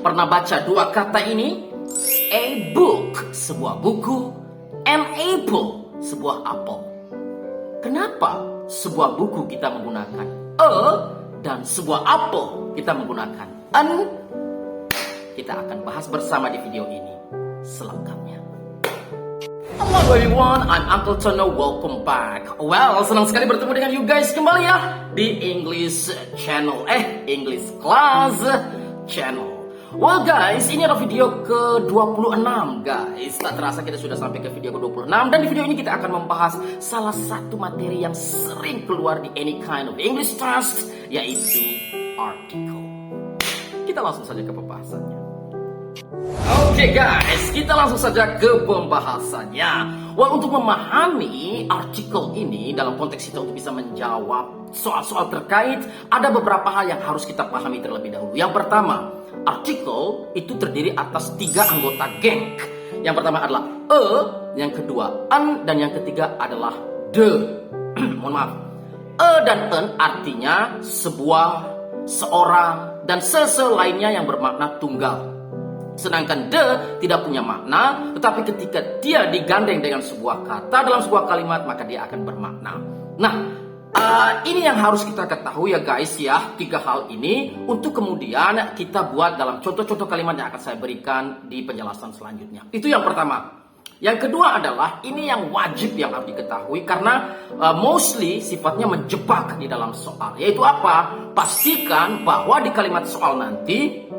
pernah baca dua kata ini? A book, sebuah buku. An apple, sebuah apel. Kenapa sebuah buku kita menggunakan a dan sebuah apel kita menggunakan an? Kita akan bahas bersama di video ini selengkapnya. Hello everyone, I'm Uncle Tono, welcome back. Well, senang sekali bertemu dengan you guys kembali ya di English Channel, English Class Channel. Well guys, ini adalah video ke-26 guys. Tak terasa kita sudah sampai ke video ke-26. Dan di video ini kita akan membahas salah satu materi yang sering keluar di any kind of English test, yaitu article. Kita langsung saja ke pembahasannya. Oke guys, kita langsung saja ke pembahasannya. Well, untuk memahami artikel ini dalam konteks kita untuk bisa menjawab soal-soal terkait, ada beberapa hal yang harus kita pahami terlebih dahulu. Yang pertama, artikel itu terdiri atas 3 anggota geng. Yang pertama adalah a, yang kedua an, dan yang ketiga adalah the. Mohon maaf. A dan an artinya sebuah, seorang, dan lainnya yang bermakna tunggal. Sedangkan the tidak punya makna, tetapi ketika dia digandeng dengan sebuah kata dalam sebuah kalimat, maka dia akan bermakna. Nah, ini yang harus kita ketahui ya guys ya, 3 hal ini untuk kemudian kita buat dalam contoh-contoh kalimat yang akan saya berikan di penjelasan selanjutnya. Itu yang pertama. Yang kedua adalah ini yang wajib yang harus diketahui karena mostly sifatnya menjebak di dalam soal. Yaitu apa? Pastikan bahwa di kalimat soal nanti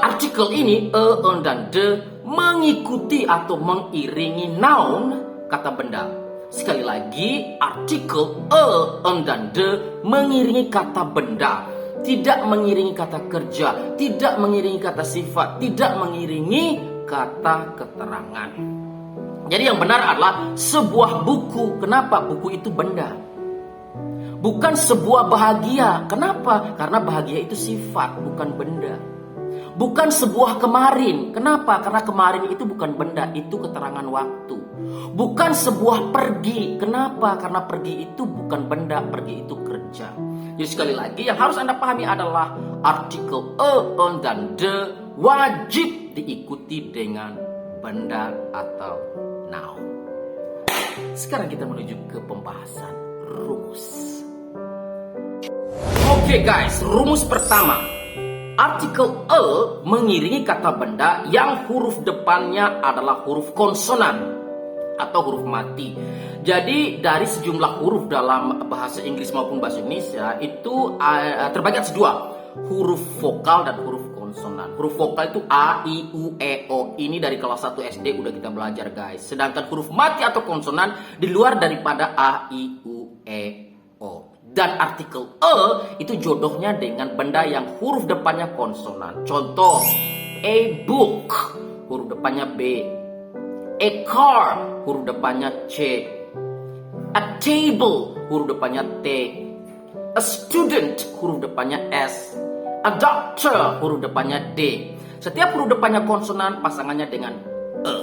artikel ini a, an, dan the mengikuti atau mengiringi noun, kata benda. Sekali lagi, artikel a, an, dan the mengiringi kata benda, tidak mengiringi kata kerja, tidak mengiringi kata sifat, tidak mengiringi kata keterangan. Jadi yang benar adalah sebuah buku. Kenapa? Buku itu benda. Bukan sebuah bahagia. Kenapa? Karena bahagia itu sifat, bukan benda. Bukan sebuah kemarin. Kenapa? Karena kemarin itu bukan benda, itu keterangan waktu. Bukan sebuah pergi. Kenapa? Karena pergi itu bukan benda, pergi itu kerja. Jadi sekali lagi yang harus Anda pahami adalah artikel a, an, dan the wajib diikuti dengan benda atau noun. Sekarang kita menuju ke pembahasan rumus. Oke guys, rumus pertama. Artikel a mengiringi kata benda yang huruf depannya adalah huruf konsonan atau huruf mati. Jadi dari sejumlah huruf dalam bahasa Inggris maupun bahasa Indonesia itu terbagi atas 2, huruf vokal dan huruf konsonan. Huruf vokal itu A, I, U, E, O. Ini dari kelas 1 SD udah kita belajar guys. Sedangkan huruf mati atau konsonan di luar daripada A, I, U, E, O. Dan artikel a itu jodohnya dengan benda yang huruf depannya konsonan. Contoh, a book, huruf depannya B. A car, huruf depannya C. A table, huruf depannya T. A student, huruf depannya S. A doctor, huruf depannya D. Setiap huruf depannya konsonan, pasangannya dengan e.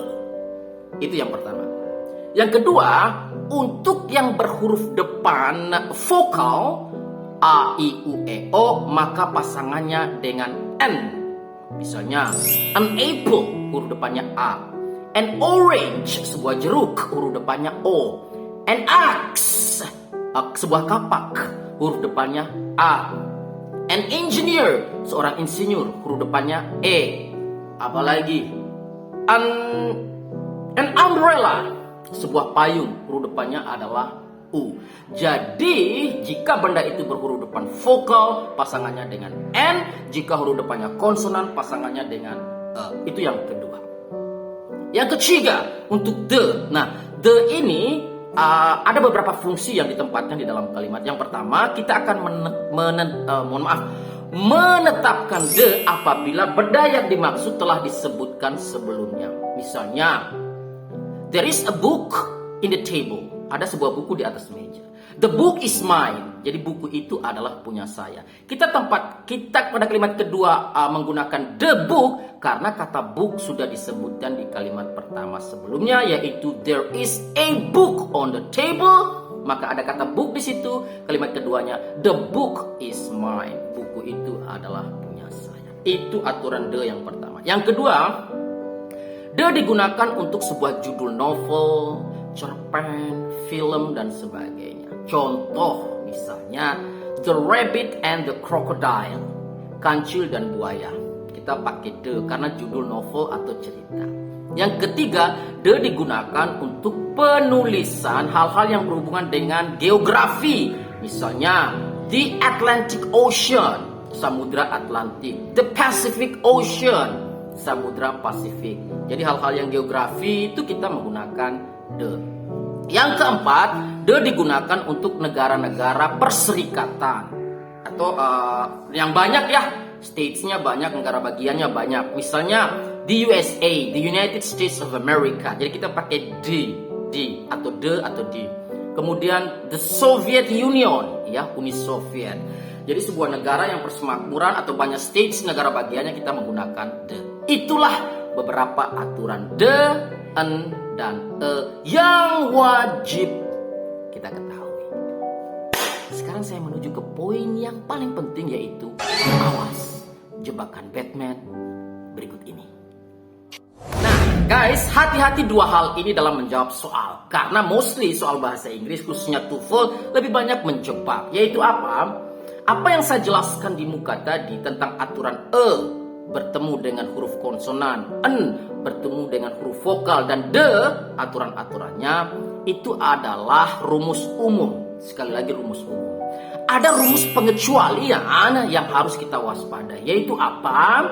Itu yang pertama. Yang kedua, untuk yang berhuruf depan vokal A, I, U, E, O, maka pasangannya dengan N. Misalnya, an apple, huruf depannya A. An orange, sebuah jeruk, huruf depannya O. An axe, sebuah kapak, huruf depannya A. An engineer, seorang insinyur, huruf depannya E. Apalagi? An umbrella, sebuah payung, huruf depannya adalah U. Jadi jika benda itu berhuruf depan vokal, pasangannya dengan N. Jika huruf depannya konsonan, pasangannya dengan E. Itu yang kedua. Yang ketiga, untuk the. Nah, the ini ada beberapa fungsi yang ditempatkan di dalam kalimat. Yang pertama, kita akan menetapkan the apabila benda yang dimaksud telah disebutkan sebelumnya. Misalnya, there is a book in the table. Ada sebuah buku di atas meja. The book is mine. Jadi buku itu adalah punya saya. Kita pada kalimat kedua menggunakan the book karena kata book sudah disebutkan di kalimat pertama sebelumnya, yaitu there is a book on the table. Maka ada kata book di situ. Kalimat keduanya, the book is mine. Buku itu adalah punya saya. Itu aturan the yang pertama. Yang kedua, the digunakan untuk sebuah judul novel, cerpen, film, dan sebagainya. Contoh misalnya The Rabbit and the Crocodile, Kancil dan Buaya. Kita pakai the karena judul novel atau cerita. Yang ketiga, the digunakan untuk penulisan hal-hal yang berhubungan dengan geografi. Misalnya The Atlantic Ocean, Samudra Atlantik. The Pacific Ocean, Samudra Pasifik. Jadi hal-hal yang geografi itu kita menggunakan the. Yang keempat, the digunakan untuk negara-negara perserikatan atau yang banyak ya, states-nya banyak, negara bagiannya banyak. Misalnya the USA, the United States of America. Jadi kita pakai the atau the. Kemudian the Soviet Union, ya, Uni Soviet. Jadi sebuah negara yang persemakmuran atau banyak states negara bagiannya kita menggunakan the. Itulah beberapa aturan the, an, dan yang wajib kita ketahui. Sekarang saya menuju ke poin yang paling penting, yaitu awas jebakan Batman berikut ini. Nah guys, hati-hati dua hal ini dalam menjawab soal. Karena mostly soal bahasa Inggris khususnya TOEFL lebih banyak menjebak. Yaitu apa? Apa yang saya jelaskan di muka tadi tentang aturan bertemu dengan huruf konsonan, n bertemu dengan huruf vokal, dan the aturan-aturannya itu adalah rumus umum. Sekali lagi rumus umum. Ada rumus pengecualian yang harus kita waspadai, yaitu apa?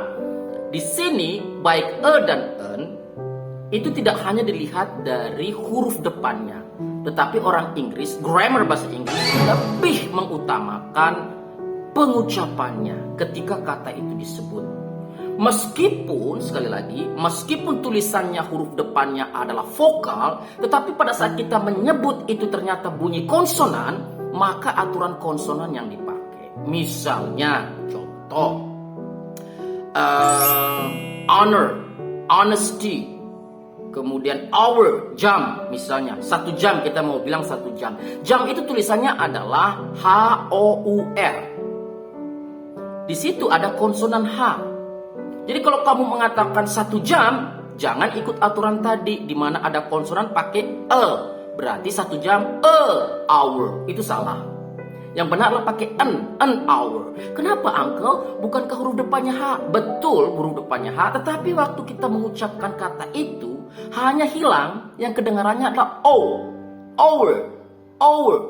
Di sini baik dan en itu tidak hanya dilihat dari huruf depannya, tetapi orang Inggris, grammar bahasa Inggris lebih mengutamakan pengucapannya ketika kata itu disebut. Meskipun, sekali lagi, meskipun tulisannya huruf depannya adalah vokal, tetapi pada saat kita menyebut itu ternyata bunyi konsonan, maka aturan konsonan yang dipakai. Misalnya, contoh, honor, honesty, kemudian hour, jam, misalnya 1 jam, kita mau bilang 1 jam. Jam itu tulisannya adalah H-O-U-R. Di situ ada konsonan H. Jadi kalau kamu mengatakan 1 jam, jangan ikut aturan tadi di mana ada konsonan pakai berarti 1 jam hour. Itu salah. Yang benar adalah pakai an hour. Kenapa uncle? Bukankah huruf depannya H? Betul, huruf depannya H, tetapi waktu kita mengucapkan kata itu hanya hilang, yang kedengarannya adalah O. Hour.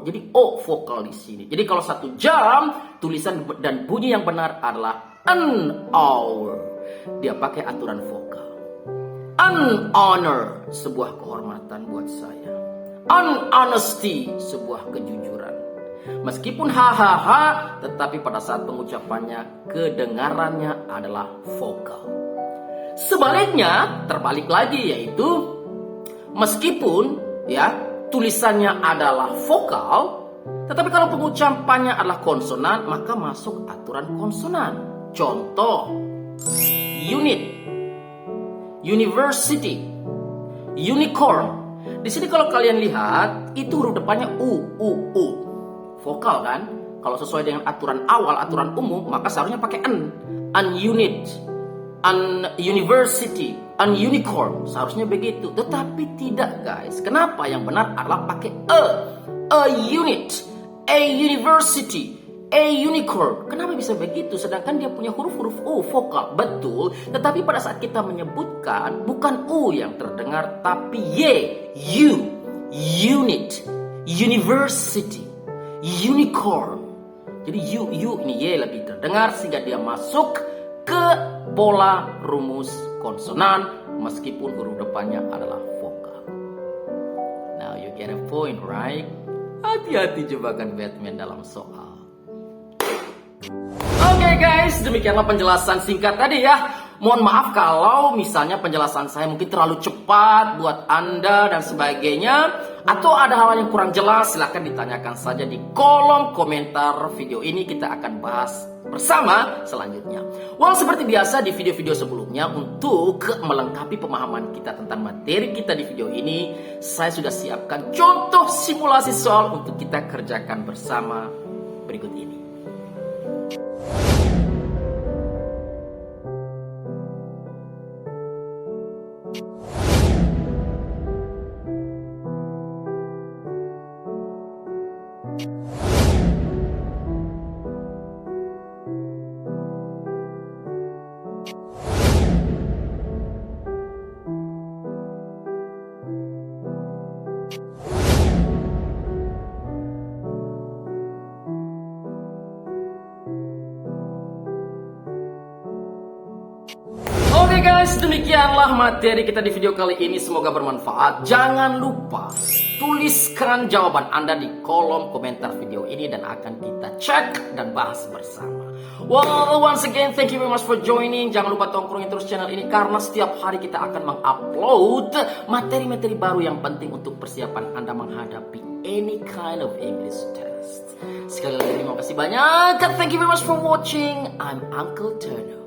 Jadi O vokal di sini. Jadi kalau 1 jam, tulisan dan bunyi yang benar adalah an hour. Dia pakai aturan vokal. An honor, sebuah kehormatan buat saya. An honesty, sebuah kejujuran. Meskipun hahaha, tetapi pada saat pengucapannya kedengarannya adalah vokal. Sebaliknya, terbalik lagi, yaitu meskipun ya tulisannya adalah vokal, tetapi kalau pengucapannya adalah konsonan, maka masuk aturan konsonan. Contoh, unit, university, unicorn. Di sini kalau kalian lihat, itu huruf depannya u. Vokal kan? Kalau sesuai dengan aturan awal, aturan umum, maka seharusnya pakai an. An unit, an university, an unicorn. Seharusnya begitu. Tetapi tidak guys. Kenapa? Yang benar adalah pakai a unit, a university, a unicorn. Kenapa bisa begitu? Sedangkan dia punya huruf-huruf U, vokal. Betul. Tetapi pada saat kita menyebutkan, bukan U yang terdengar, tapi Y. Unit, university, unicorn. Jadi U ini Y lebih terdengar sehingga dia masuk ke pola rumus konsonan meskipun huruf depannya adalah vokal. Now you get a point, right? Hati-hati jebakan Batman dalam soal. Oke guys, demikianlah penjelasan singkat tadi ya. Mohon maaf kalau misalnya penjelasan saya mungkin terlalu cepat buat Anda dan sebagainya, atau ada hal yang kurang jelas, silahkan ditanyakan saja di kolom komentar video ini. Kita akan bahas bersama selanjutnya. Well, seperti biasa di video-video sebelumnya, untuk melengkapi pemahaman kita tentang materi kita di video ini, saya sudah siapkan contoh simulasi soal untuk kita kerjakan bersama berikut ini. Oke guys, demikianlah materi kita di video kali ini. Semoga bermanfaat. Jangan lupa tuliskan jawaban Anda di kolom komentar video ini dan akan kita cek dan bahas bersama. Well, once again, thank you very much for joining. Jangan lupa tongkrongin terus channel ini karena setiap hari kita akan mengupload materi-materi baru yang penting untuk persiapan Anda menghadapi any kind of English test. Sekali lagi terima kasih banyak. Thank you very much for watching. I'm Uncle Turner.